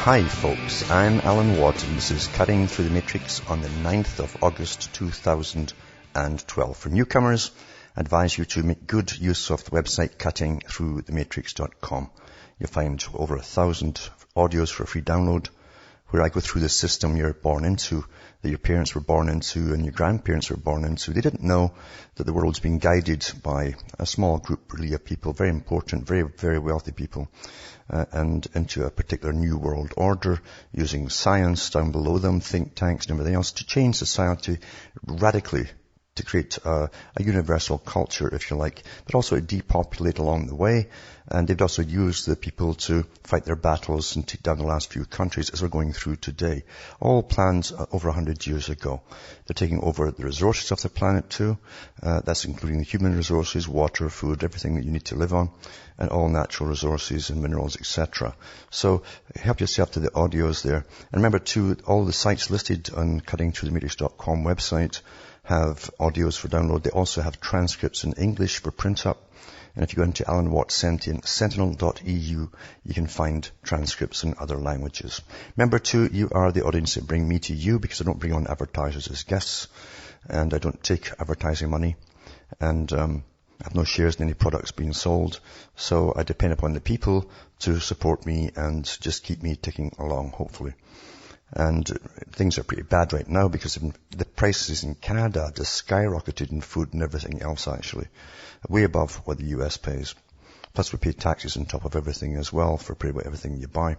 Hi folks, I'm Alan Watt and this is Cutting Through the Matrix on the 9th of August 2012. For newcomers, I advise you to make good use of the website cuttingthroughthematrix.com. You'll find over 1,000 audios for free download where I go through the system you're born into, that your parents were born into and your grandparents were born into. They didn't know that the world's being guided by a small group really of people, very important, very, very wealthy people, and into a particular new world order using science down below them, think tanks and everything else to change society radically, to create a universal culture, if you like, but also to depopulate along the way. And they've also used the people to fight their battles and take down the last few countries as we're going through today. All planned over 100 years ago. They're taking over the resources of the planet too. That's including the human resources, water, food, everything that you need to live on, and all natural resources and minerals, etc. So help yourself to the audios there. And remember too, all the sites listed on cuttingthroughthematrix.com website have audios for download. They also have transcripts in English for print up. And if you go into Alan Watt Sentinel.eu, you can find transcripts in other languages. Remember too, you are the audience that bring me to you, because I don't bring on advertisers as guests, and I don't take advertising money, and I have no shares in any products being sold. So I depend upon the people to support me and just keep me ticking along, hopefully. And things are pretty bad right now because the prices in Canada just skyrocketed in food and everything else, actually, way above what the US pays. Plus we pay taxes on top of everything as well for pretty much everything you buy.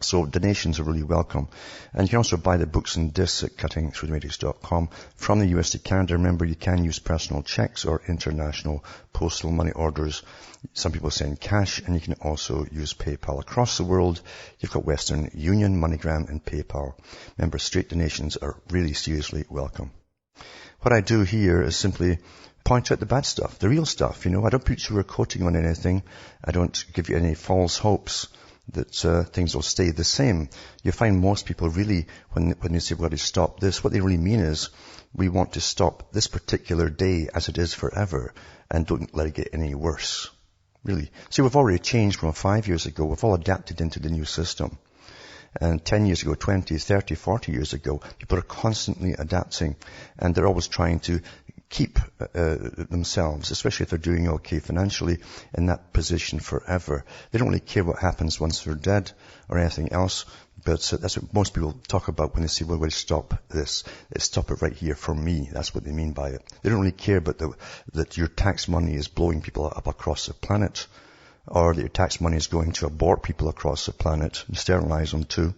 So donations are really welcome. And you can also buy the books and discs at cuttingthroughthematrix.com. From the US to Canada, remember, you can use personal checks or international postal money orders. Some people send cash, and you can also use PayPal. Across the world, you've got Western Union, MoneyGram, and PayPal. Remember, straight donations are really seriously welcome. What I do here is simply point out the bad stuff, the real stuff. I don't put sugarcoating on anything. I don't give you any false hopes that things will stay the same. You find most people really, when they say we've got to stop this, what they really mean is we want to stop this particular day as it is forever and don't let it get any worse. Really. See, we've already changed from 5 years ago. We've all adapted into the new system. And 10 years ago, 20, 30, 40 years ago, people are constantly adapting, and they're always trying to keep themselves, especially if they're doing okay financially, in that position forever. They don't really care what happens once they're dead or anything else, but that's what most people talk about when they say, well, we'll stop this. Let's stop it right here for me. That's what they mean by it. They don't really care about that your tax money is blowing people up across the planet, or that your tax money is going to abort people across the planet and sterilize them too.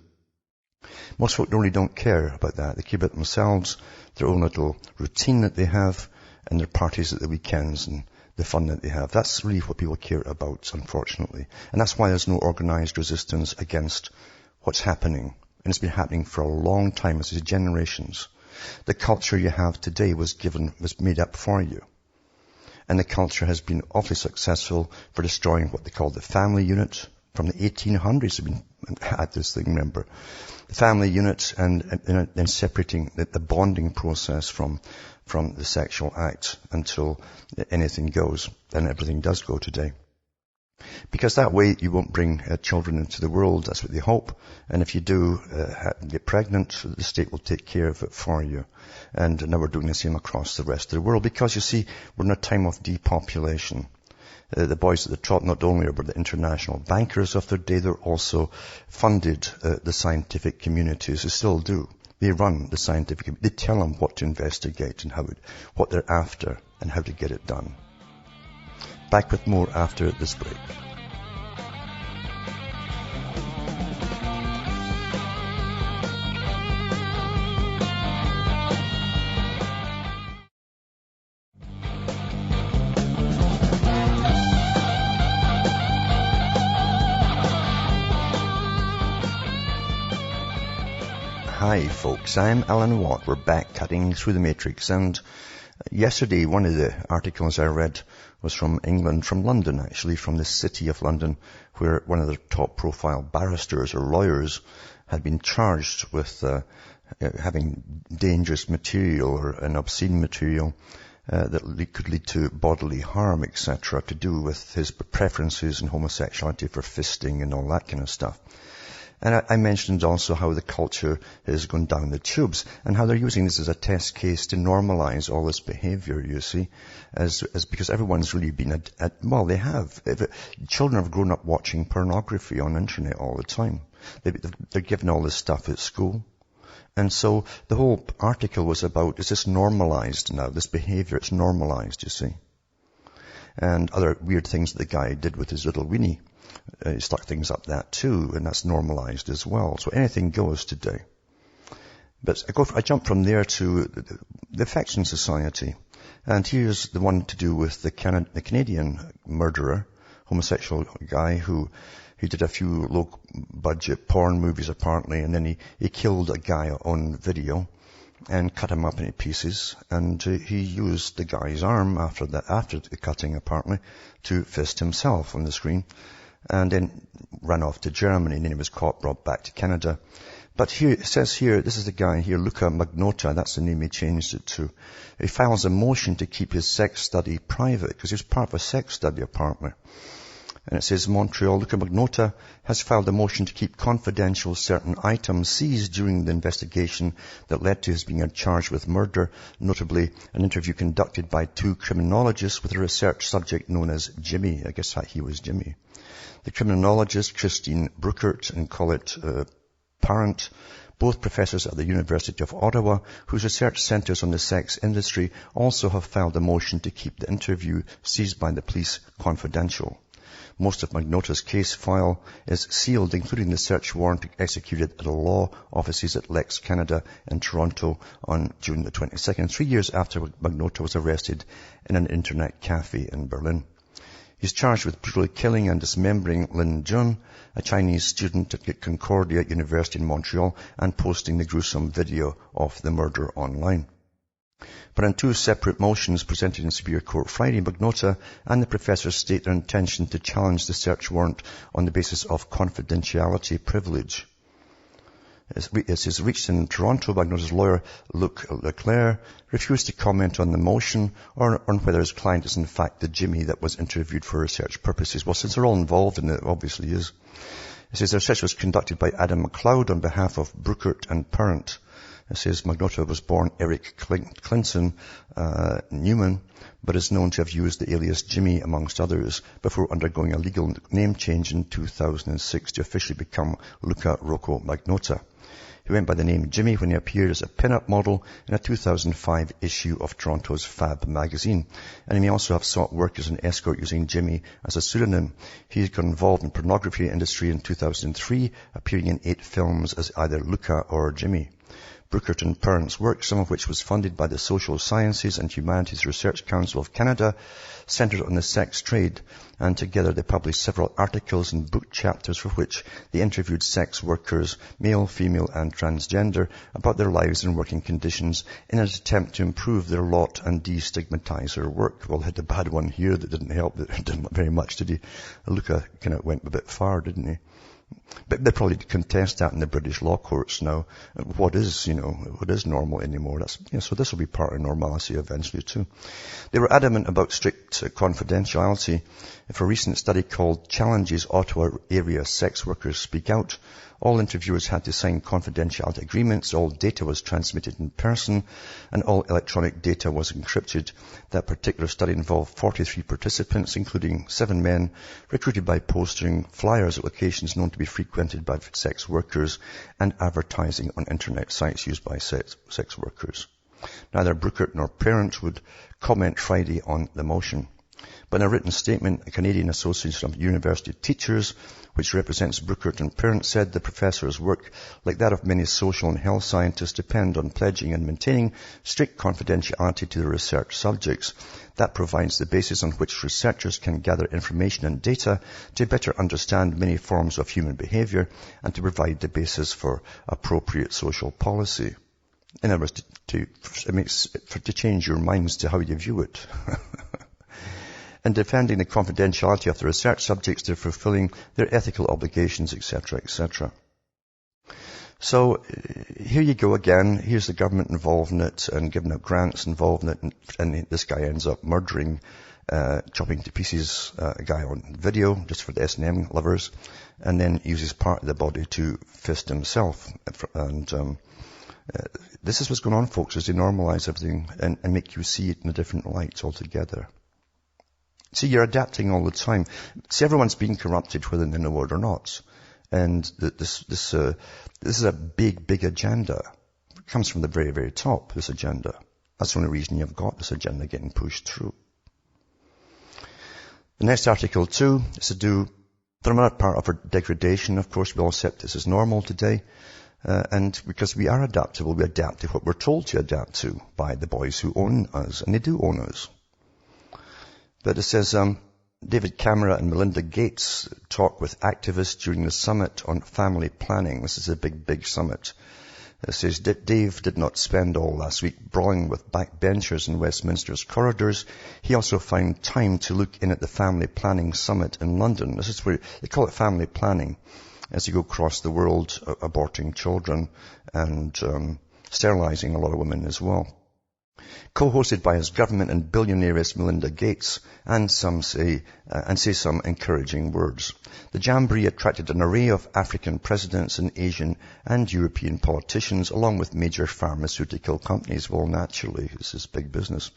Most folk really don't care about that. They care about themselves, their own little routine that they have, and their parties at the weekends and the fun that they have. That's really what people care about, unfortunately. And that's why there's no organized resistance against what's happening. And it's been happening for a long time, it's generations. The culture you have today was made up for you. And the culture has been awfully successful for destroying what they call the family unit. From the 1800s, they've been at this thing, remember. The family unit, and then separating the bonding process from the sexual act until anything goes, and everything does go today. Because that way you won't bring children into the world, that's what they hope. And if you do get pregnant, the state will take care of it for you. And now we're doing the same across the rest of the world, because you see, we're in a time of depopulation. The boys at the top not only were the international bankers of their day, they're also funded the scientific communities. They still do. They run the scientific community. They tell them what to investigate and what they're after and how to get it done. Back with more after this break. Hi folks, I'm Alan Watt. We're back cutting through the matrix, and yesterday one of the articles I read was from England, from London actually, from the city of London, where one of the top profile barristers or lawyers had been charged with having dangerous material or an obscene material that could lead to bodily harm, etc., to do with his preferences and homosexuality for fisting and all that kind of stuff. And I mentioned also how the culture has gone down the tubes and how they're using this as a test case to normalize all this behavior, you see, as because everyone's really been well, they have. Children have grown up watching pornography on the internet all the time. They're given all this stuff at school. And so the whole article was about, is this normalized now? This behavior, it's normalized, you see. And other weird things that the guy did with his little weenie. He stuck things up that too, and that's normalized as well. So anything goes today. But I jump from there to the affection society. And here's the one to do with the Canadian murderer, homosexual guy who he did a few low-budget porn movies apparently, and then he killed a guy on video and cut him up into pieces. And he used the guy's arm after the cutting apparently to fist himself on the screen, and then ran off to Germany, and then he was caught, brought back to Canada. But here, it says here, this is the guy here, Luca Magnotta, that's the name he changed it to. He files a motion to keep his sex study private, because he was part of a sex study apparently. And it says, Montreal, Luca Magnotta has filed a motion to keep confidential certain items seized during the investigation that led to his being charged with murder, notably an interview conducted by 2 criminologists with a research subject known as Jimmy. I guess he was Jimmy. The criminologist Christine Bruckert and Colette Parent, both professors at the University of Ottawa, whose research centres on the sex industry, also have filed a motion to keep the interview seized by the police confidential. Most of Magnotta's case file is sealed, including the search warrant executed at the law offices at Lex Canada in Toronto on June the 22nd, 3 years after Magnotta was arrested in an internet cafe in Berlin. He's charged with brutally killing and dismembering Lin Jun, a Chinese student at Concordia University in Montreal, and posting the gruesome video of the murder online. But in 2 separate motions presented in Superior Court Friday, Magnotta and the professors state their intention to challenge the search warrant on the basis of confidentiality privilege. It is reached in Toronto. Magnotta's lawyer, Luc Leclerc, refused to comment on the motion or on whether his client is in fact the Jimmy that was interviewed for research purposes. Well, since they're all involved in it, obviously is. It says the research was conducted by Adam McLeod on behalf of Bruckert and Parent. It says Magnotta was born Eric Clinton Newman, but is known to have used the alias Jimmy, amongst others, before undergoing a legal name change in 2006 to officially become Luca Rocco Magnotta. He went by the name Jimmy when he appeared as a pin-up model in a 2005 issue of Toronto's Fab magazine. And he may also have sought work as an escort using Jimmy as a pseudonym. He got involved in the pornography industry in 2003, appearing in 8 films as either Luca or Jimmy. Bruckert and Parent's work, some of which was funded by the Social Sciences and Humanities Research Council of Canada, centred on the sex trade, and together they published several articles and book chapters for which they interviewed sex workers, male, female and transgender, about their lives and working conditions in an attempt to improve their lot and destigmatize their work. Well, they had a bad one here that didn't help, that didn't very much, did he? Luca kind of went a bit far, didn't he? But they probably contest that in the British law courts now. What is normal anymore? So this will be part of normalcy eventually too. They were adamant about strict confidentiality. If a recent study called Challenges Ottawa Area Sex Workers Speak Out, all interviewers had to sign confidentiality agreements, all data was transmitted in person, and all electronic data was encrypted. That particular study involved 43 participants, including 7 men, recruited by posting flyers at locations known to be frequented by sex workers and advertising on internet sites used by sex workers. Neither Bruckert nor Parent would comment Friday on the motion. But in a written statement, a Canadian Association of University Teachers, which represents Bruckert and Parent, said the professor's work, like that of many social and health scientists, depend on pledging and maintaining strict confidentiality to the research subjects. That provides the basis on which researchers can gather information and data to better understand many forms of human behaviour and to provide the basis for appropriate social policy. In other words, to change your minds to how you view it. And defending the confidentiality of the research subjects to fulfilling their ethical obligations, etc., etc. So here you go again. Here's the government involved in it and giving out grants involved in it, and this guy ends up murdering chopping to pieces a guy on video, just for the S&M lovers, and then uses part of the body to fist himself. And this is what's going on, folks, is they normalize everything and make you see it in a different light altogether. See, you're adapting all the time. See, everyone's being corrupted, whether they know it or not. And this is a big agenda. It comes from the very, very top, this agenda. That's the only reason you've got this agenda getting pushed through. The next article, too, is to do, from another part of our degradation. Of course, we all accept this as normal today. And because we are adaptable, we adapt to what we're told to adapt to by the boys who own us. And they do own us. But it says, David Cameron and Melinda Gates talk with activists during the summit on family planning. This is a big summit. It says, Dave did not spend all last week brawling with backbenchers in Westminster's corridors. He also found time to look in at the family planning summit in London. This is where they call it family planning, as you go across the world, aborting children and sterilizing a lot of women as well. Co-hosted by his government and billionairess Melinda Gates, and say some encouraging words. The jamboree attracted an array of African presidents and Asian and European politicians, along with major pharmaceutical companies. Well, naturally, this is big business.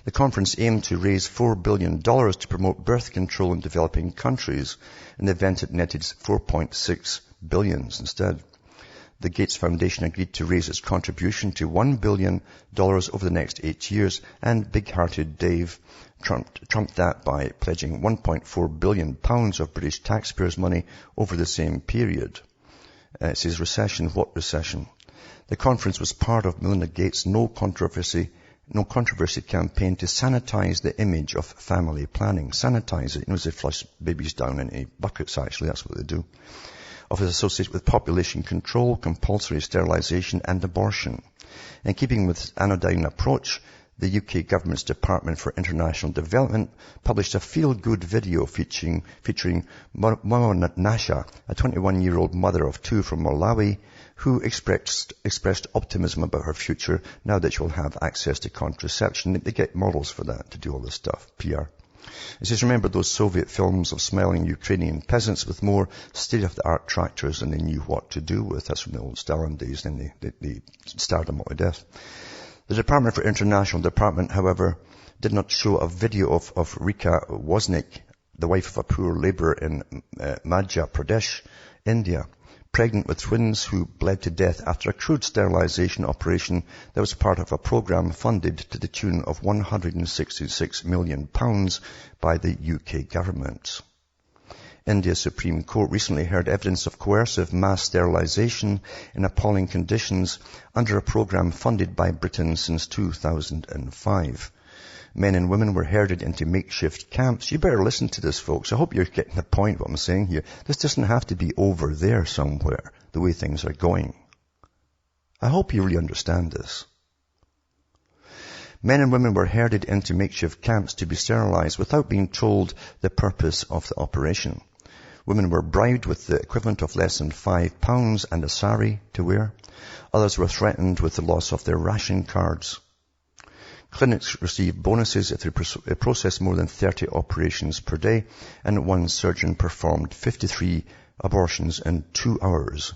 The conference aimed to raise $4 billion to promote birth control in developing countries. In the event, it netted $4.6 billion instead. The Gates Foundation agreed to raise its contribution to $1 billion over the next 8 years, and big-hearted Dave trumped that by pledging £1.4 billion of British taxpayers' money over the same period. It says, recession, what recession? The conference was part of Melinda Gates' no controversy campaign to sanitize the image of family planning. Sanitize it. You know, they flush babies down into buckets, actually. That's what they do. Of his associated with population control, compulsory sterilization and abortion. In keeping with its anodyne approach, the UK government's Department for International Development published a feel-good video featuring Mama Nasha, a 21-year-old mother of 2 from Malawi, who expressed optimism about her future now that she will have access to contraception. They get models for that, to do all this stuff, PR. It says, remember those Soviet films of smiling Ukrainian peasants with more state-of-the-art tractors than they knew what to do with? That's from the old Stalin days, and they starved them all to death. The Department for International Development, however, did not show a video of Rika Wozniak, the wife of a poor labourer in Madhya Pradesh, India, pregnant with twins who bled to death after a crude sterilization operation that was part of a program funded to the tune of £166 million by the UK government. India's Supreme Court recently heard evidence of coercive mass sterilization in appalling conditions under a program funded by Britain since 2005. Men and women were herded into makeshift camps. You better listen to this, folks. I hope you're getting the point what I'm saying here. This doesn't have to be over there somewhere, the way things are going. I hope you really understand this. Men and women were herded into makeshift camps to be sterilized without being told the purpose of the operation. Women were bribed with the equivalent of less than £5 and a sari to wear. Others were threatened with the loss of their ration cards. Clinics received bonuses if they processed more than 30 operations per day, and one surgeon performed 53 abortions in 2 hours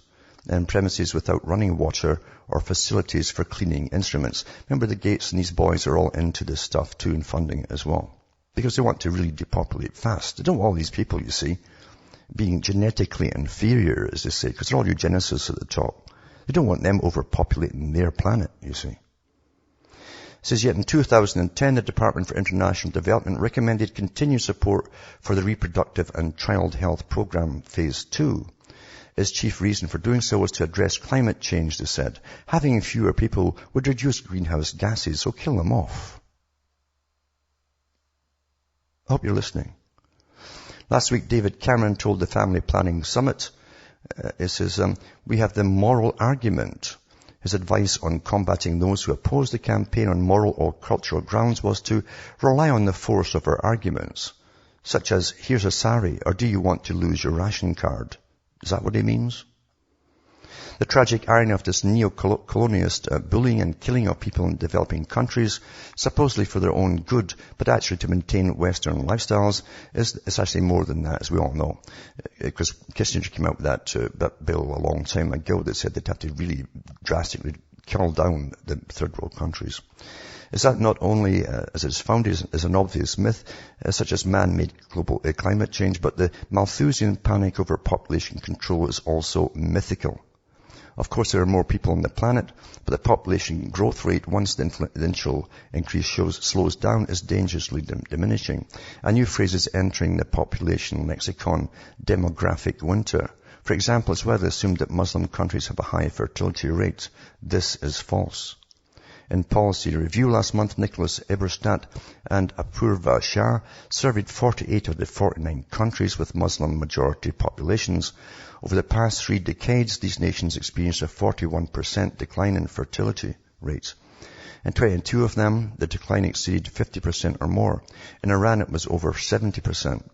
in premises without running water or facilities for cleaning instruments. Remember, the Gates and these boys are all into this stuff too, and funding it as well, because they want to really depopulate fast. They don't want all these people, you see, being genetically inferior, as they say, because they're all eugenicists at the top. They don't want them overpopulating their planet, you see. It says, yet in 2010, the Department for International Development recommended continued support for the Reproductive and Child Health Program Phase 2. Its chief reason for doing so was to address climate change, they said. Having fewer people would reduce greenhouse gases, so kill them off. I hope you're listening. Last week, David Cameron told the Family Planning Summit, it says, we have the moral argument. His advice on combating those who oppose the campaign on moral or cultural grounds was to rely on the force of our arguments, such as, here's a sari, or do you want to lose your ration card? Is that what he means? The tragic irony of this neo-colonialist bullying and killing of people in developing countries, supposedly for their own good, but actually to maintain Western lifestyles, is actually more than that, as we all know. Because Kissinger came out with that bill a long time ago that said they'd have to really drastically kill down the third world countries. Is that not only, as it's founded, as an obvious myth, such as man-made global climate change, but the Malthusian panic over population control is also mythical. Of course, there are more people on the planet, but the population growth rate, once the initial increase slows down, is dangerously diminishing. A new phrase is entering the population lexicon, demographic winter. For example, it's widely assumed that Muslim countries have a high fertility rate. This is false. In policy review last month, Nicholas Eberstadt and Apurva Shah surveyed 48 of the 49 countries with Muslim-majority populations. Over the past 3 decades, these nations experienced a 41% decline in fertility rates. In 22 of them, the decline exceeded 50% or more. In Iran, it was over 70%.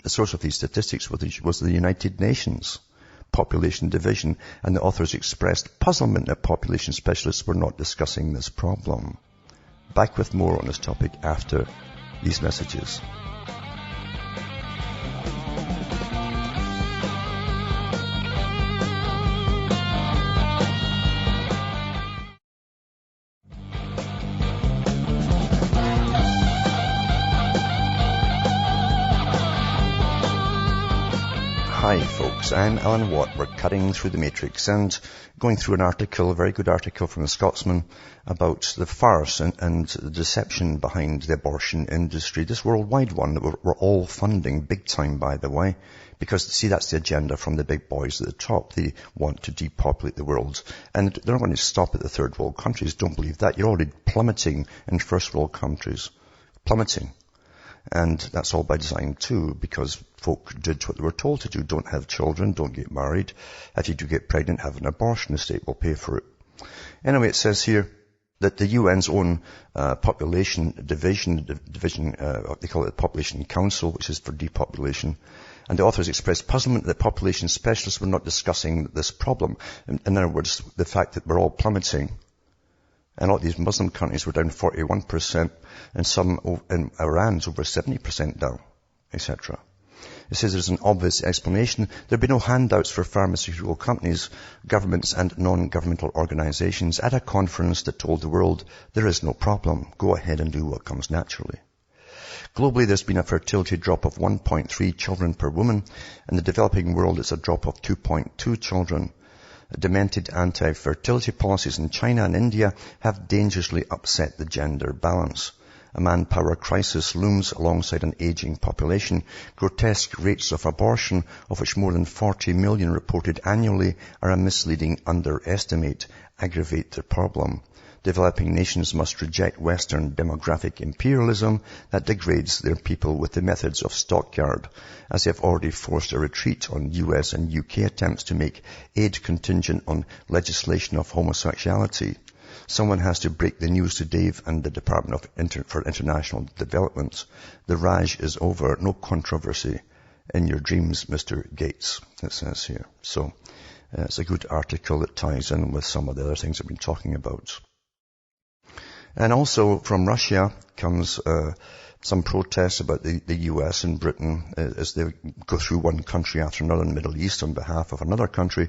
The source of these statistics was the United Nations Population Division, and the authors expressed puzzlement that population specialists were not discussing this problem. Back with more on this topic after these messages. Hi folks, I'm Alan Watt. We're cutting through the matrix and going through an article, a very good article from a Scotsman about the farce and the deception behind the abortion industry, this worldwide one that we're all funding big time, by the way, because see, that's the agenda from the big boys at the top. They want to depopulate the world, and they're not going to stop at the third world countries. Don't believe that. You're already plummeting in first world countries. Plummeting. And that's all by design too, because folk did what they were told to do. Don't have children, don't get married. If you do get pregnant, have an abortion, the state will pay for it. Anyway, it says here that the UN's own population division, they call it the Population Council, which is for depopulation. And the authors expressed puzzlement that population specialists were not discussing this problem. In other words, the fact that we're all plummeting. And all these Muslim countries were down 41%, and some in Iran's over 70% down, etc. It says there's an obvious explanation. There'd be no handouts for pharmaceutical companies, governments and non-governmental organizations at a conference that told the world there is no problem. Go ahead and do what comes naturally. Globally, there's been a fertility drop of 1.3 children per woman. In the developing world, it's a drop of 2.2 children. Demented anti-fertility policies in China and India have dangerously upset the gender balance. A manpower crisis looms alongside an aging population. Grotesque rates of abortion, of which more than 40 million reported annually, are a misleading underestimate, aggravate the problem. Developing nations must reject Western demographic imperialism that degrades their people with the methods of stockyard, as they have already forced a retreat on US and UK attempts to make aid contingent on legislation of homosexuality. Someone has to break the news to Dave and the Department for International Development. The Raj is over. No controversy in your dreams, Mr. Gates, it says here. So it's a good article that ties in with some of the other things I've been talking about. And also from Russia comes some protests about the US and Britain as they go through one country after another in the Middle East on behalf of another country.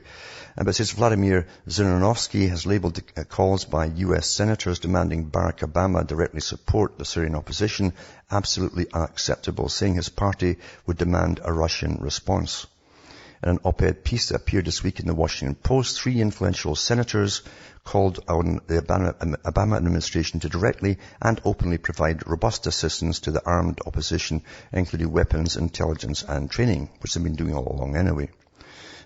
But it says Vladimir Zhirinovsky has labeled calls by US senators demanding Barack Obama directly support the Syrian opposition absolutely unacceptable, saying his party would demand a Russian response. In an op-ed piece that appeared this week in the Washington Post, 3 influential senators called on the Obama administration to directly and openly provide robust assistance to the armed opposition, including weapons, intelligence and training, which they've been doing all along anyway.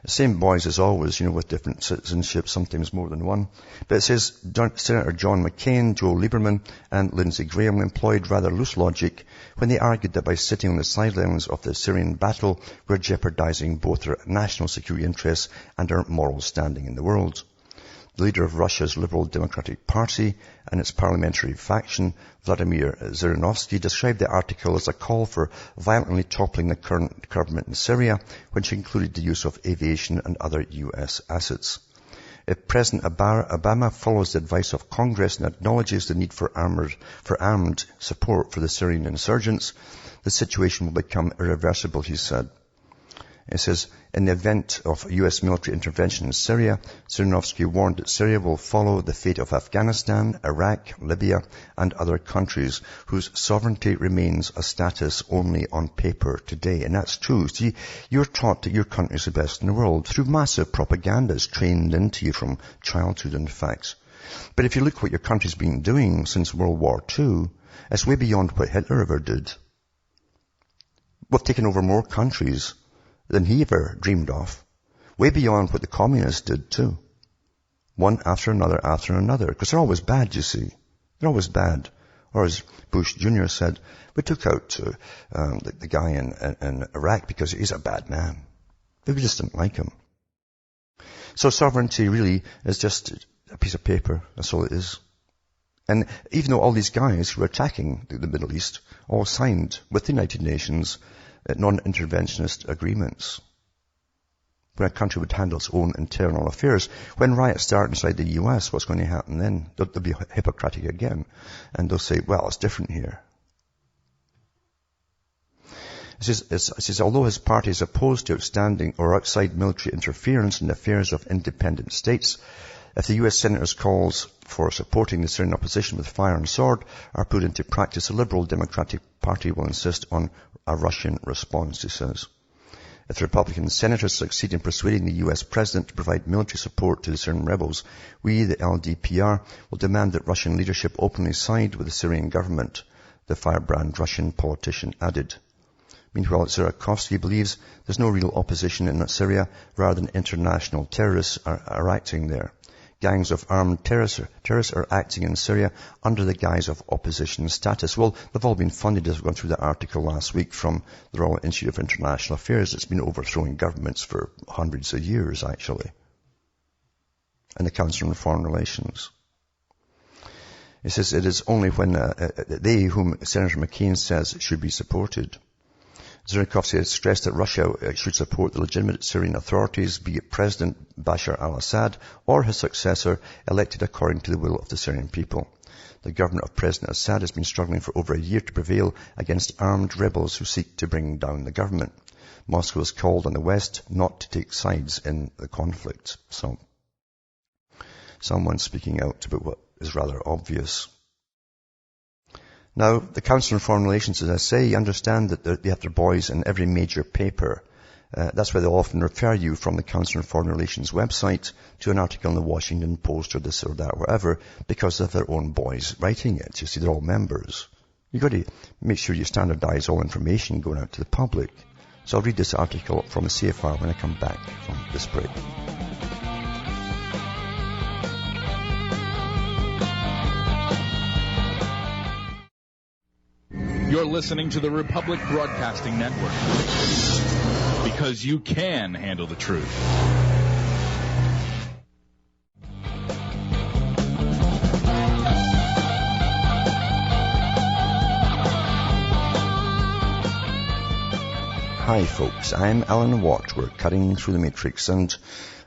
The same boys as always, with different citizenship, sometimes more than one. But it says Senator John McCain, Joe Lieberman and Lindsey Graham employed rather loose logic when they argued that by sitting on the sidelines of the Syrian battle, we're jeopardizing both their national security interests and our moral standing in the world. The leader of Russia's Liberal Democratic Party and its parliamentary faction, Vladimir Zhirinovsky, described the article as a call for violently toppling the current government in Syria, which included the use of aviation and other U.S. assets. If President Obama follows the advice of Congress and acknowledges the need for armed support for the Syrian insurgents, the situation will become irreversible, he said. It says, in the event of U.S. military intervention in Syria, Zirinovsky warned that Syria will follow the fate of Afghanistan, Iraq, Libya, and other countries whose sovereignty remains a status only on paper today. And that's true. See, you're taught that your country is the best in the world through massive propaganda. It's trained into you from childhood, in fact. But if you look what your country's been doing since World War II, it's way beyond what Hitler ever did. We've taken over more countries than he ever dreamed of. Way beyond what the communists did too. One after another. Because they're always bad, you see. They're always bad. Or as Bush Jr. said, we took out the guy in Iraq because he's a bad man. We just didn't like him. So sovereignty really is just a piece of paper. That's all it is. And even though all these guys who are attacking the Middle East all signed with the United Nations non-interventionist agreements, where a country would handle its own internal affairs. When riots start inside the US, what's going to happen then? They'll be Hippocratic again. And they'll say, well, it's different here. It says, although his party is opposed to outstanding or outside military interference in the affairs of independent states, if the US Senator's calls for supporting the Syrian opposition with fire and sword are put into practice, the Liberal Democratic Party will insist on a Russian response, he says. If the Republican senators succeed in persuading the US president to provide military support to the Syrian rebels, we, the LDPR, will demand that Russian leadership openly side with the Syrian government, the firebrand Russian politician added. Meanwhile, Zirikovsky believes there's no real opposition in Syria, rather than international terrorists are acting there. Gangs of armed terrorists are acting in Syria under the guise of opposition status. Well, they've all been funded, as we've gone through the article last week from the Royal Institute of International Affairs. It's been overthrowing governments for hundreds of years, actually. And the Council on Foreign Relations. It says it is only when they, whom Senator McCain says should be supported. Zirikovsky has stressed that Russia should support the legitimate Syrian authorities, be it President Bashar al-Assad or his successor, elected according to the will of the Syrian people. The government of President Assad has been struggling for over a year to prevail against armed rebels who seek to bring down the government. Moscow has called on the West not to take sides in the conflict. So, someone speaking out about what is rather obvious. Now, the Council on Foreign Relations, as I say, understand that they have their boys in every major paper. That's why they'll often refer you from the Council on Foreign Relations website to an article in the Washington Post or this or that, whatever, because of their own boys writing it. You see, they're all members. You've got to make sure you standardize all information going out to the public. So I'll read this article from the CFR when I come back from this break. You're listening to the Republic Broadcasting Network, because you can handle the truth. Hi folks, I'm Alan Watt. We're cutting through the matrix, and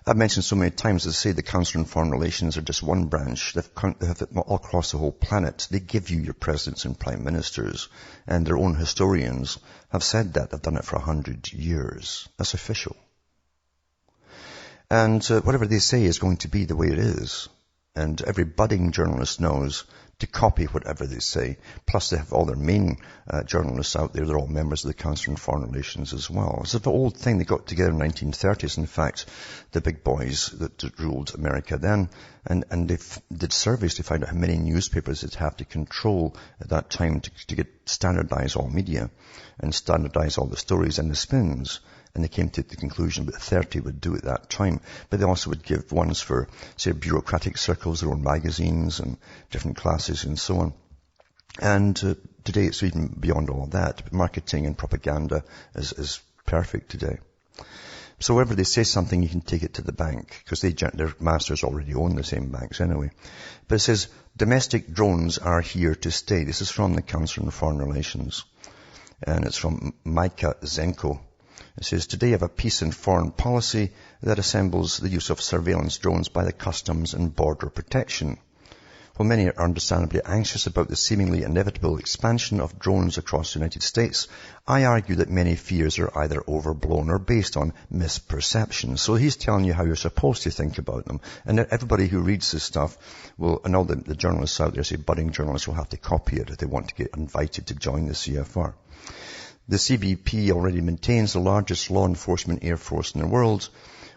I've mentioned so many times, as I say, the Council on Foreign Relations are just one branch. They have it all across the whole planet. They give you your presidents and prime ministers, and their own historians have said that. They've done it for 100 years. That's official. And whatever they say is going to be the way it is. And every budding journalist knows to copy whatever they say. Plus they have all their main journalists out there. They're all members of the Council on Foreign Relations as well. It's the old thing. They got together in the 1930s, in fact, the big boys that ruled America then. And they did surveys to find out how many newspapers they'd have to control at that time to standardize all media and standardize all the stories and the spins. And they came to the conclusion that 30 would do at that time. But they also would give ones for, say, bureaucratic circles, their own magazines and different classes and so on. And today it's even beyond all of that. Marketing and propaganda is perfect today. So whenever they say something, you can take it to the bank, because their masters already own the same banks anyway. But it says, domestic drones are here to stay. This is from the Council on Foreign Relations. And it's from Micah Zenko. It says, today I have a peace and foreign policy that assembles the use of surveillance drones by the Customs and Border Protection. While many are understandably anxious about the seemingly inevitable expansion of drones across the United States, I argue that many fears are either overblown or based on misperceptions. So he's telling you how you're supposed to think about them. And everybody who reads this stuff will, and all the journalists out there, say budding journalists, will have to copy it if they want to get invited to join the CFR. The CBP already maintains the largest law enforcement air force in the world,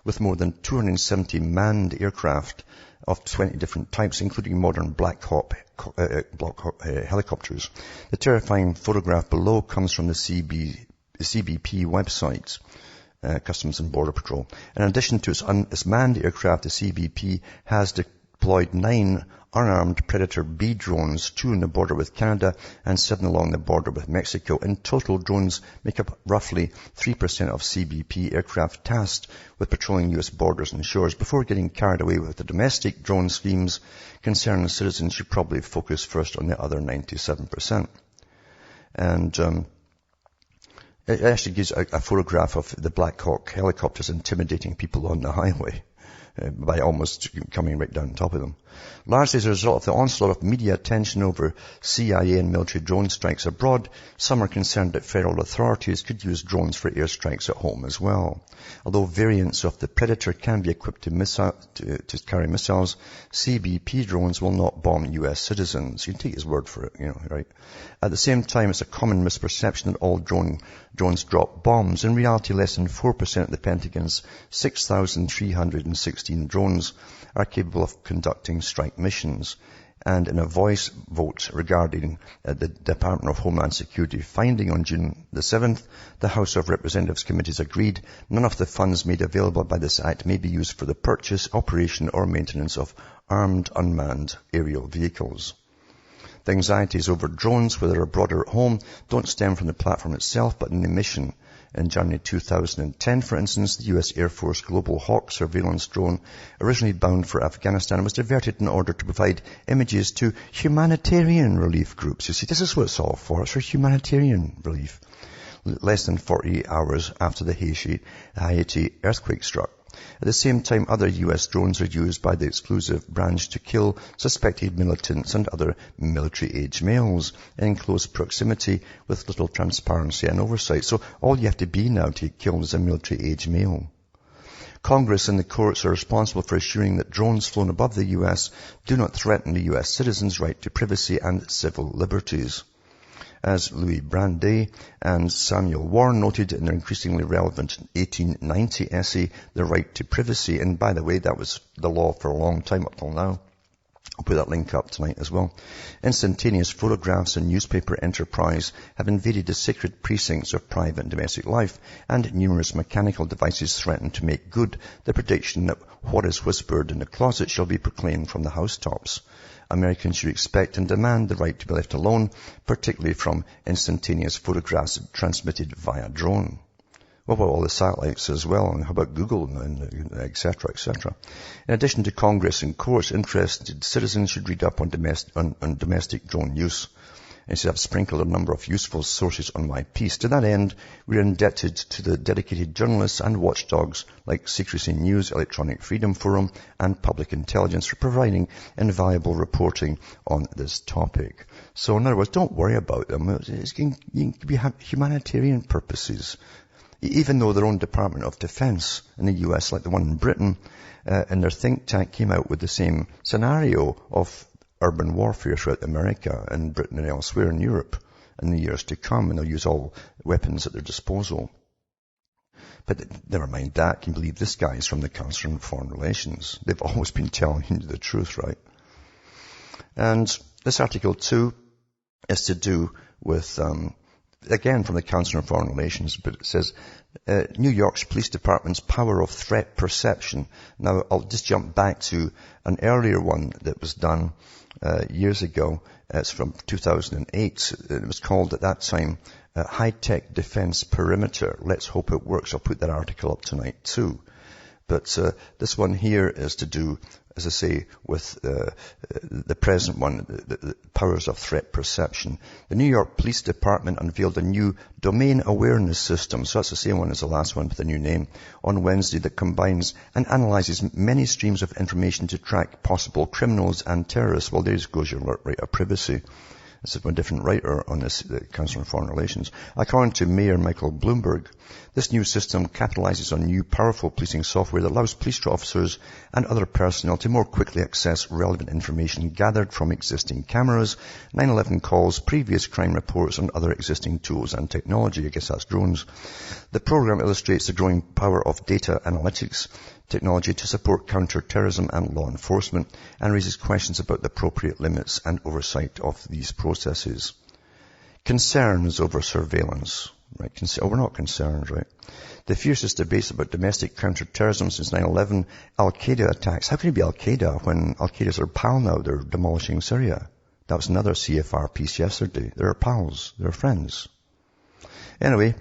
with more than 270 manned aircraft of 20 different types, including modern Black Hawk helicopters. The terrifying photograph below comes from the CBP website, Customs and Border Patrol. In addition to its manned aircraft, the CBP has deployed 9 unarmed Predator B drones, 2 on the border with Canada and 7 along the border with Mexico. In total, drones make up roughly 3% of CBP aircraft tasked with patrolling U.S. borders and shores. Before getting carried away with the domestic drone schemes, concerned citizens should probably focus first on the other 97%. And it actually gives a photograph of the Black Hawk helicopters intimidating people on the highway by almost coming right down on top of them. Largely as a result of the onslaught of media attention over CIA and military drone strikes abroad, some are concerned that federal authorities could use drones for airstrikes at home as well. Although variants of the Predator can be equipped to carry missiles, CBP drones will not bomb U.S. citizens. You can take his word for it, right? At the same time, it's a common misperception that all drones drop bombs. In reality, less than 4% of the Pentagon's 6,316 drones are capable of conducting strike missions. And in a voice vote regarding the Department of Homeland Security finding on June the 7th, the House of Representatives committees agreed none of the funds made available by this act may be used for the purchase, operation or maintenance of armed unmanned aerial vehicles. The anxieties over drones, whether abroad or at home, don't stem from the platform itself, but in the mission. In January 2010, for instance, the U.S. Air Force Global Hawk surveillance drone, originally bound for Afghanistan, was diverted in order to provide images to humanitarian relief groups. You see, this is what it's all for. It's for humanitarian relief. Less than 48 hours after the Haiti earthquake struck. At the same time, other U.S. drones are used by the exclusive branch to kill suspected militants and other military-age males in close proximity with little transparency and oversight. So all you have to be now to get killed is a military-age male. Congress and the courts are responsible for assuring that drones flown above the U.S. do not threaten the U.S. citizens' right to privacy and civil liberties. As Louis Brandeis and Samuel Warren noted in their increasingly relevant 1890 essay, The Right to Privacy, and by the way, that was the law for a long time up till now. I'll put that link up tonight as well. Instantaneous photographs and newspaper enterprise have invaded the sacred precincts of private and domestic life, and numerous mechanical devices threaten to make good the prediction that what is whispered in the closet shall be proclaimed from the housetops. Americans should expect and demand the right to be left alone, particularly from instantaneous photographs transmitted via drone. What about all the satellites as well? And how about Google and et cetera, et cetera? In addition to Congress and courts, interested citizens should read up on domestic drone use. And so I've sprinkled a number of useful sources on my piece. To that end, we are indebted to the dedicated journalists and watchdogs like Secrecy News, Electronic Freedom Forum, and Public Intelligence for providing invaluable reporting on this topic. So in other words, don't worry about them. It can be humanitarian purposes. Even though their own Department of Defense in the US, like the one in Britain, and their think tank came out with the same scenario of urban warfare throughout America and Britain and elsewhere in Europe in the years to come, and they'll use all weapons at their disposal. But never mind that. Can you believe this guy is from the Council on Foreign Relations? They've always been telling you the truth, right? And this article 2 is to do with, again, from the Council on Foreign Relations, but it says, New York's Police Department's power of threat perception. Now, I'll just jump back to an earlier one that was done years ago. It's from 2008. It was called at that time High-Tech Defense Perimeter. Let's hope it works. I'll put that article up tonight too. But this one here is to do, as I say, with the present one, the powers of threat perception. The New York Police Department unveiled a new domain awareness system, so that's the same one as the last one with a new name, on Wednesday, that combines and analyzes many streams of information to track possible criminals and terrorists. Well, there goes your right of privacy. This is a different writer on this, the Council on Foreign Relations. According to Mayor Michael Bloomberg, this new system capitalizes on new powerful policing software that allows police officers and other personnel to more quickly access relevant information gathered from existing cameras, 9/11 calls, previous crime reports, and other existing tools and technology. I guess that's drones. The program illustrates the growing power of data analytics technology to support counter-terrorism and law enforcement, and raises questions about the appropriate limits and oversight of these processes. Concerns over surveillance. Right? We're not concerned, right? The fiercest debates about domestic counter-terrorism since 9/11, Al-Qaeda attacks. How can it be Al-Qaeda when Al-Qaeda's our pal now? They're demolishing Syria. That was another CFR piece yesterday. They're pals. They're friends. Anyway, it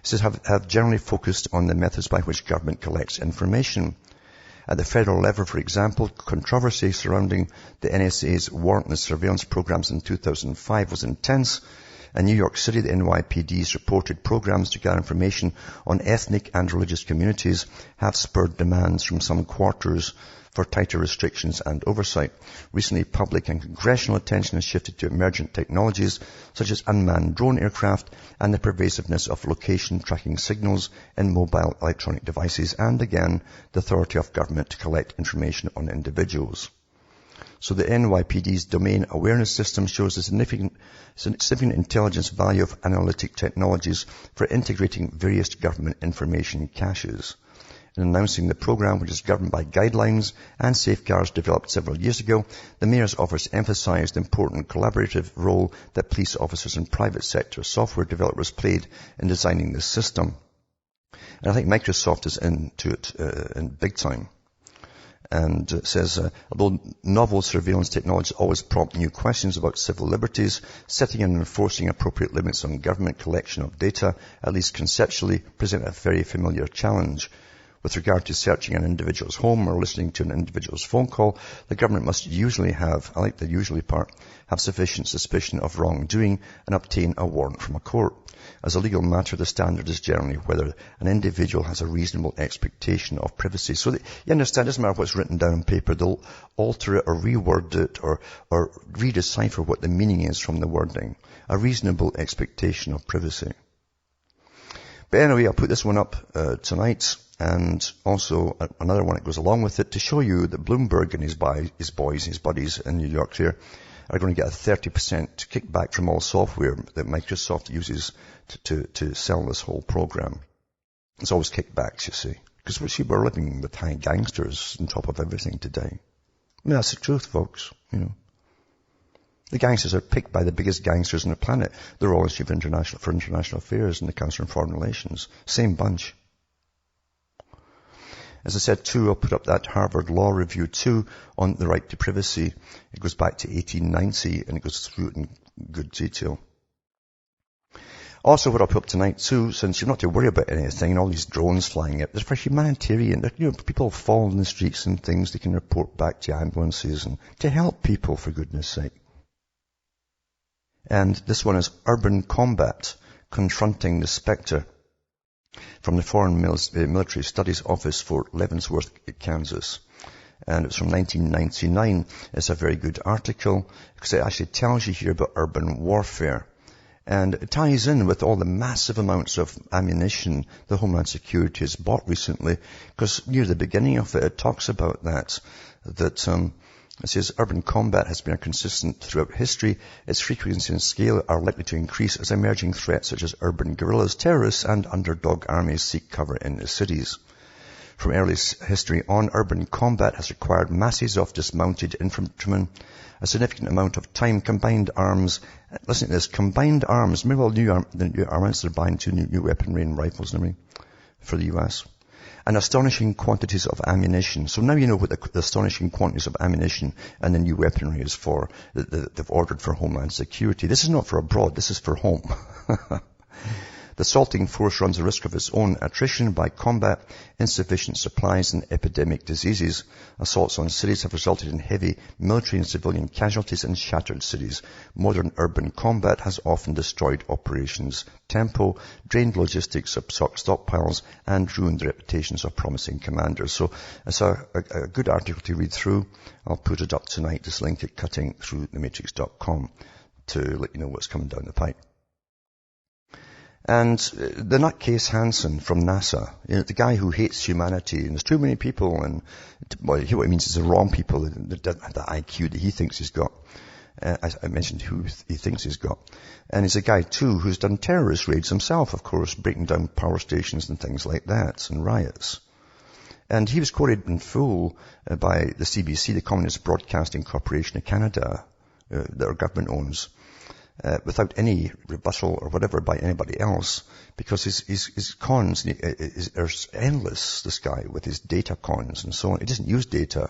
says have generally focused on the methods by which government collects information. At the federal level, for example, controversy surrounding the NSA's warrantless surveillance programs in 2005 was intense. In New York City, the NYPD's reported programs to gather information on ethnic and religious communities have spurred demands from some quarters for tighter restrictions and oversight. Recently, public and congressional attention has shifted to emergent technologies such as unmanned drone aircraft and the pervasiveness of location tracking signals in mobile electronic devices, and again, the authority of government to collect information on individuals. So the NYPD's domain awareness system shows the significant intelligence value of analytic technologies for integrating various government information caches. In announcing the program, which is governed by guidelines and safeguards developed several years ago, the Mayor's office emphasized the important collaborative role that police officers and private sector software developers played in designing this system. And I think Microsoft is into it in big time. And it says, although novel surveillance technologies always prompt new questions about civil liberties, setting and enforcing appropriate limits on government collection of data, at least conceptually, present a very familiar challenge. With regard to searching an individual's home or listening to an individual's phone call, the government must usually have, I like the usually part, have sufficient suspicion of wrongdoing and obtain a warrant from a court. As a legal matter, the standard is generally whether an individual has a reasonable expectation of privacy. So you understand, it doesn't matter what's written down on paper, they'll alter it or reword it or redecipher what the meaning is from the wording. A reasonable expectation of privacy. But anyway, I'll put this one up tonight, and also another one that goes along with it to show you that Bloomberg and his buddies in New York here are going to get a 30% kickback from all software that Microsoft uses to sell this whole program. It's always kickbacks, you see. Because we're living with high gangsters on top of everything today. I mean, that's the truth, folks, you know. The gangsters are picked by the biggest gangsters on the planet. They're always chief for international affairs and the Council on Foreign Relations. Same bunch. As I said, too, I'll put up that Harvard Law Review, too, on the right to privacy. It goes back to 1890, and it goes through it in good detail. Also, what I'll put up tonight, too, since you're not to worry about anything, and all these drones flying up, there's for humanitarian. You know, people fall in the streets and things, they can report back to ambulances, and to help people, for goodness sake. And this one is Urban Combat, Confronting the Spectre, from the Foreign Military Studies Office for Leavenworth, Kansas. And it's from 1999. It's a very good article because it actually tells you here about urban warfare. And it ties in with all the massive amounts of ammunition the Homeland Security has bought recently, because near the beginning of it, it talks about that it says urban combat has been consistent throughout history. Its frequency and scale are likely to increase as emerging threats such as urban guerrillas, terrorists, and underdog armies seek cover in the cities. From early history on, urban combat has required masses of dismounted infantrymen, a significant amount of time, combined arms. Listen to this, combined arms. Remember all the new armaments they're buying, new weaponry and rifles and everything for the US. And astonishing quantities of ammunition. So now you know what the astonishing quantities of ammunition and the new weaponry is for, that they've ordered for Homeland Security. This is not for abroad, this is for home. The assaulting force runs the risk of its own attrition by combat, insufficient supplies and epidemic diseases. Assaults on cities have resulted in heavy military and civilian casualties and shattered cities. Modern urban combat has often destroyed operations tempo, drained logistics, absorbed stockpiles, and ruined the reputations of promising commanders. So it's a good article to read through. I'll put it up tonight, just link it, cuttingthroughthematrix.com, to let you know what's coming down the pipe. And the nutcase Hansen from NASA, the guy who hates humanity, and there's too many people, and well, what it means is the wrong people, the IQ that he thinks he's got. I mentioned who he thinks he's got. And he's a guy too who's done terrorist raids himself, of course, breaking down power stations and things like that, and riots. And he was quoted in full by the CBC, the Communist Broadcasting Corporation of Canada, that our government owns, without any rebuttal or whatever by anybody else, because his cons are endless, this guy, with his data cons and so on. He doesn't use data.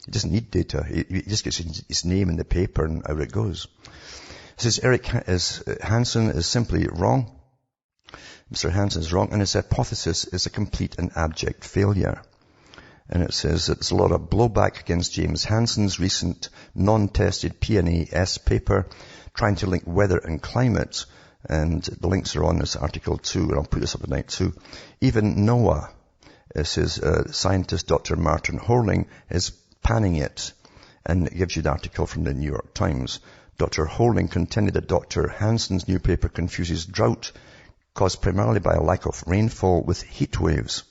He doesn't need data. He just gets his name in the paper and out it goes. It says Hansen is simply wrong. Mr. Hansen is wrong, and his hypothesis is a complete and abject failure. And it says that there's a lot of blowback against James Hansen's recent non-tested PNAS paper trying to link weather and climate. And the links are on this article too, and I'll put this up tonight too. Even NOAA, it says scientist Dr. Martin Horling is panning it. And it gives you the article from the New York Times. Dr. Horling contended that Dr. Hansen's new paper confuses drought caused primarily by a lack of rainfall with heat waves.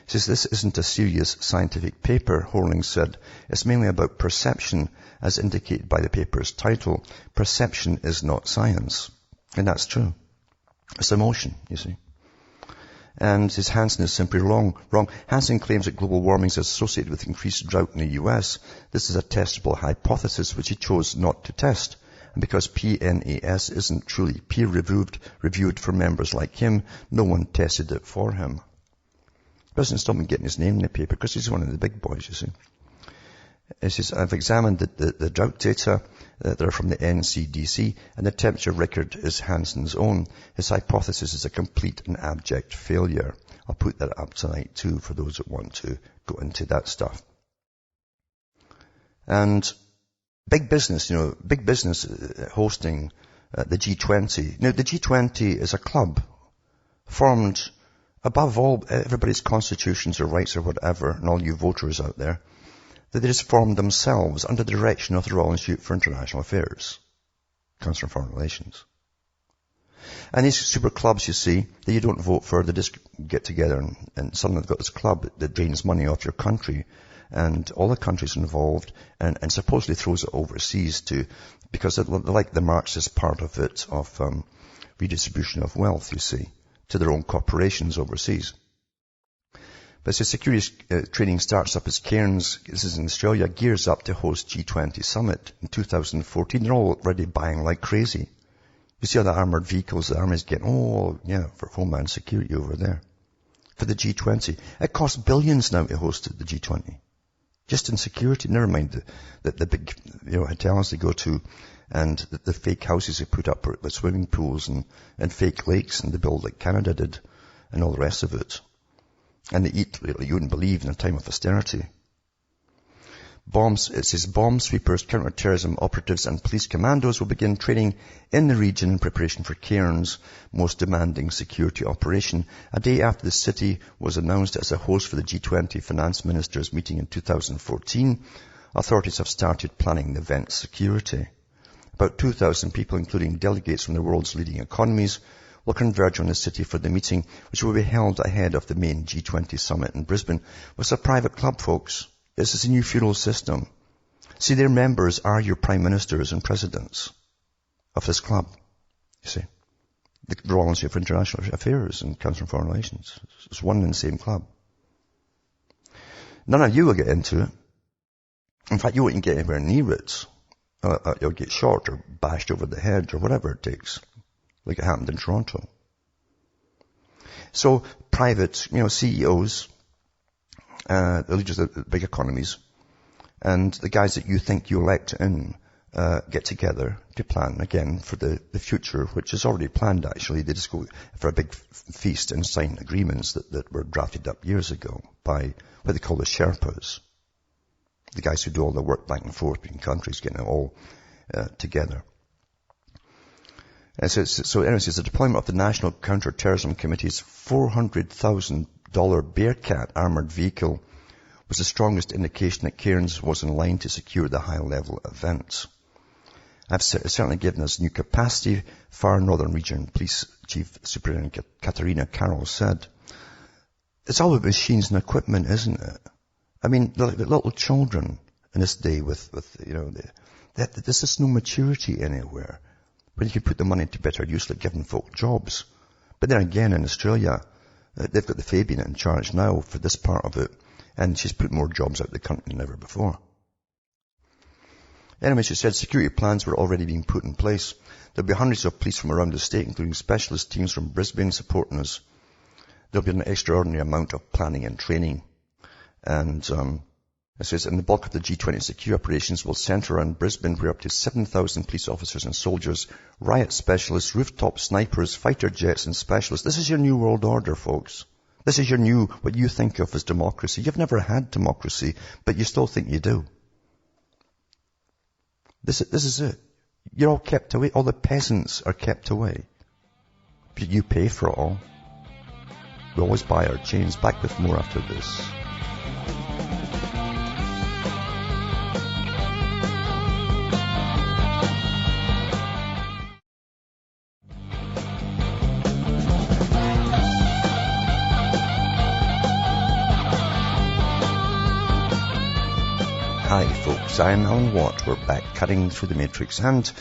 He says this isn't a serious scientific paper, Horling said. It's mainly about perception, as indicated by the paper's title. Perception is not science. And that's true. It's emotion, you see. And his Hansen is simply wrong. Hansen claims that global warming is associated with increased drought in the US. This is a testable hypothesis which he chose not to test. And because PNAS isn't truly peer-reviewed for members like him, no one tested it for him. Doesn't stop him getting his name in the paper because he's one of the big boys, you see. It says, I've examined the drought data that are from the NCDC, and the temperature record is Hansen's own. His hypothesis is a complete and abject failure. I'll put that up tonight too for those that want to go into that stuff. And big business hosting the G20. Now, the G20 is a club formed above all everybody's constitutions or rights or whatever, and all you voters out there, that they just formed themselves under the direction of the Royal Institute for International Affairs, Council on Foreign Relations. And these super clubs, you see, that you don't vote for, they just get together and suddenly they've got this club that drains money off your country, and all the countries involved, and supposedly throws it overseas because they like the Marxist part of it, of redistribution of wealth, you see, to their own corporations overseas. But as securities trading starts up as Cairns, this is in Australia, gears up to host G20 summit in 2014. They're already buying like crazy. You see all the armoured vehicles the Army's getting, for Homeland Security over there. For the G20. It costs billions now to host the G20. Just in security, never mind the big, hotels they go to, and the fake houses they put up with swimming pools and fake lakes, and they build like Canada did, and all the rest of it. And they eat like you wouldn't believe in a time of austerity. It says bomb sweepers, counter-terrorism operatives and police commandos will begin training in the region in preparation for Cairns' most demanding security operation, a day after the city was announced as a host for the G20 finance ministers meeting in 2014. Authorities have started planning the event's security. About 2,000 people, including delegates from the world's leading economies, will converge on the city for the meeting, which will be held ahead of the main G20 summit in Brisbane. It's a private club, folks. This is a new feudal system. See, their members are your prime ministers and presidents of this club. You see, the Royal Institute for International Affairs and Council on Foreign Relations. It's one and the same club. None of you will get into it. In fact, you won't get anywhere near it. You'll get shot or bashed over the head or whatever it takes, like it happened in Toronto. So private, CEOs, the leaders of the big economies, and the guys that you think you elect in, get together to plan again for the future, which is already planned actually. They just go for a big feast and sign agreements that were drafted up years ago by what they call the Sherpas. The guys who do all the work back and forth between countries, getting it all together. And so anyway, it says the deployment of the National Counter-Terrorism Committee's $400,000 Bearcat armoured vehicle was the strongest indication that Cairns was in line to secure the high-level event. It's certainly given us new capacity, Far Northern Region Police Chief Superintendent Katarina Carroll said. It's all about machines and equipment, isn't it? I mean, the little children in this day with there's just no maturity anywhere. When you can put the money to better use, like giving folk jobs. But then again, in Australia, they've got the Fabian in charge now for this part of it, and she's put more jobs out of the country than ever before. Anyway, she said security plans were already being put in place. There'll be hundreds of police from around the state, including specialist teams from Brisbane supporting us. There'll be an extraordinary amount of planning and training. And it says, and the bulk of the G20 security operations will centre around Brisbane, where up to 7,000 police officers and soldiers, riot specialists, rooftop snipers, fighter jets and specialists. This is your new world order, folks. This is your new, what you think of as democracy. You've never had democracy, but you still think you do. This is it. You're all kept away. All the peasants are kept away. But you pay for it all. We always buy our chains. Back with more after this. Hi folks, I'm Alan Watt. We're back cutting through the matrix, and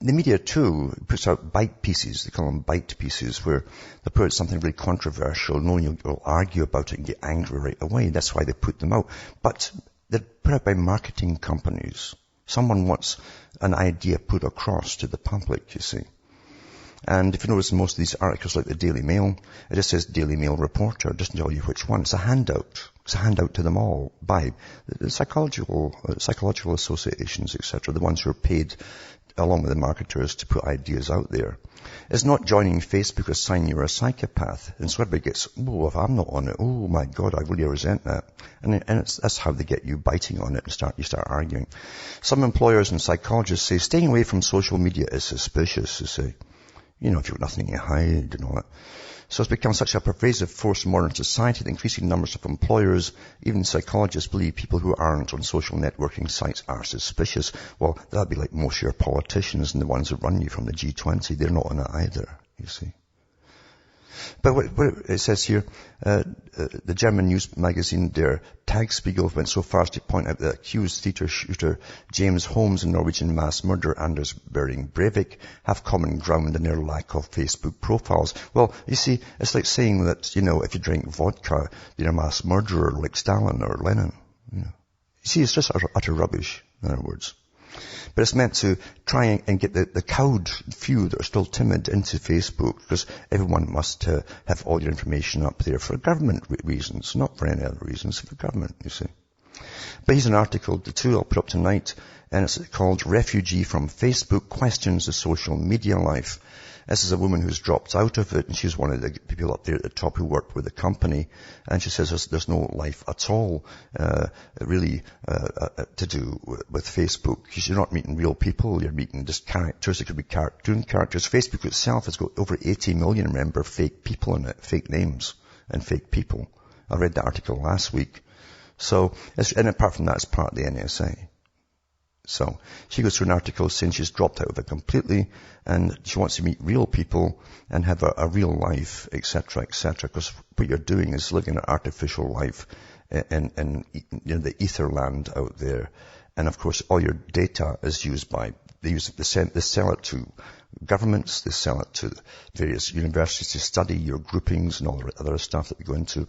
the media too puts out bite pieces. They call them bite pieces, where they put out something really controversial, knowing you'll argue about it and get angry right away. That's why they put them out. But they're put out by marketing companies. Someone wants an idea put across to the public, you see. And if you notice most of these articles, like the Daily Mail, it just says Daily Mail reporter. It doesn't tell you which one. It's a handout. It's a handout to them all by the psychological associations, etc., the ones who are paid along with the marketers to put ideas out there. It's not joining Facebook a sign you're a psychopath. And so everybody gets, oh, if I'm not on it, oh my God, I really resent that. And that's how they get you biting on it and you start arguing. Some employers and psychologists say staying away from social media is suspicious, they say. You know, if you've got nothing to hide and all that. So it's become such a pervasive force in modern society that increasing numbers of employers, even psychologists, believe people who aren't on social networking sites are suspicious. Well, that'd be like most of your politicians and the ones that run you from the G20. They're not on it either, you see. But what it says here, the German news magazine Der Tagesspiegel went so far as to point out that accused theatre shooter James Holmes and Norwegian mass murderer Anders Behring Breivik have common ground in their lack of Facebook profiles. Well, you see, it's like saying that, you know, if you drink vodka, you're a mass murderer like Stalin or Lenin. You know. You see, it's just utter rubbish, in other words. But it's meant to try and get the cowed few that are still timid into Facebook, because everyone must have all your information up there for government reasons, not for any other reasons, for government, you see. But here's an article, the two I'll put up tonight, and it's called Refugee from Facebook Questions the Social Media Life. This is a woman who's dropped out of it, and she's one of the people up there at the top who worked with the company, and she says there's no life at all, really, to do with Facebook. Because you're not meeting real people, you're meeting just characters. It could be cartoon characters. Facebook itself has got over 80 million, remember, fake people in it, fake names and fake people. I read the article last week. So, and apart from that, it's part of the NSA. So she goes through an article saying she's dropped out of it completely, and she wants to meet real people and have a real life, etc., etc. Because what you're doing is living an artificial life in you know, the ether land out there. And of course, all your data is used by, they sell it to governments, they sell it to various universities to study your groupings and all the other stuff that we go into.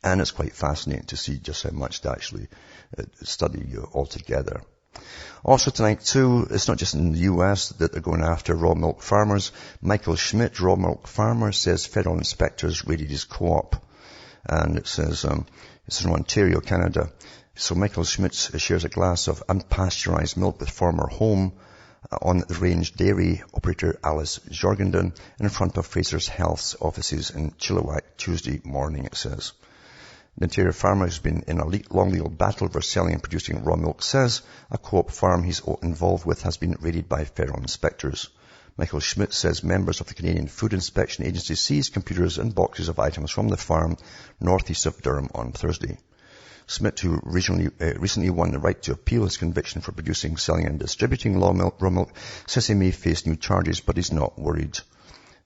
And it's quite fascinating to see just how much they actually study you altogether. Also tonight too, it's not just in the US that they're going after raw milk farmers. Michael Schmidt, raw milk farmer, says federal inspectors raided his co-op. And it says, it's in Ontario, Canada. So Michael Schmitz shares a glass of unpasteurized milk with former home on the range dairy operator Alice Jorgensen in front of Fraser's Health's offices in Chilliwack Tuesday morning, it says. The Ontario farmer who's been in a long legal battle over selling and producing raw milk says a co-op farm he's involved with has been raided by federal inspectors. Michael Schmidt says members of the Canadian Food Inspection Agency seized computers and boxes of items from the farm northeast of Durham on Thursday. Schmidt, who recently won the right to appeal his conviction for producing, selling and distributing raw milk, says he may face new charges, but he's not worried.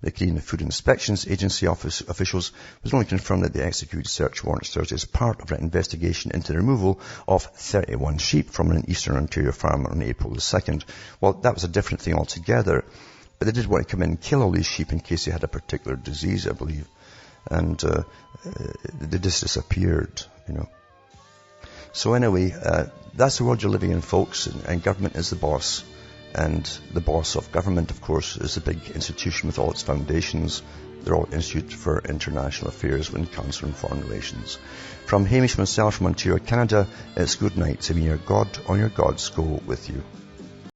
The Canadian Food Inspections Agency officials was only confirmed that they executed search warrants Thursday as part of an investigation into the removal of 31 sheep from an eastern Ontario farm on April the 2nd. Well, that was a different thing altogether, but they did want to come in and kill all these sheep in case they had a particular disease, I believe. And they just disappeared, So anyway, that's the world you're living in, folks, and government is the boss. And the boss of government, of course, is a big institution with all its foundations. They're all Institute for International Affairs when Council on Foreign Relations. From Hamish myself from Ontario, Canada, it's good night. May your God or your gods go with you.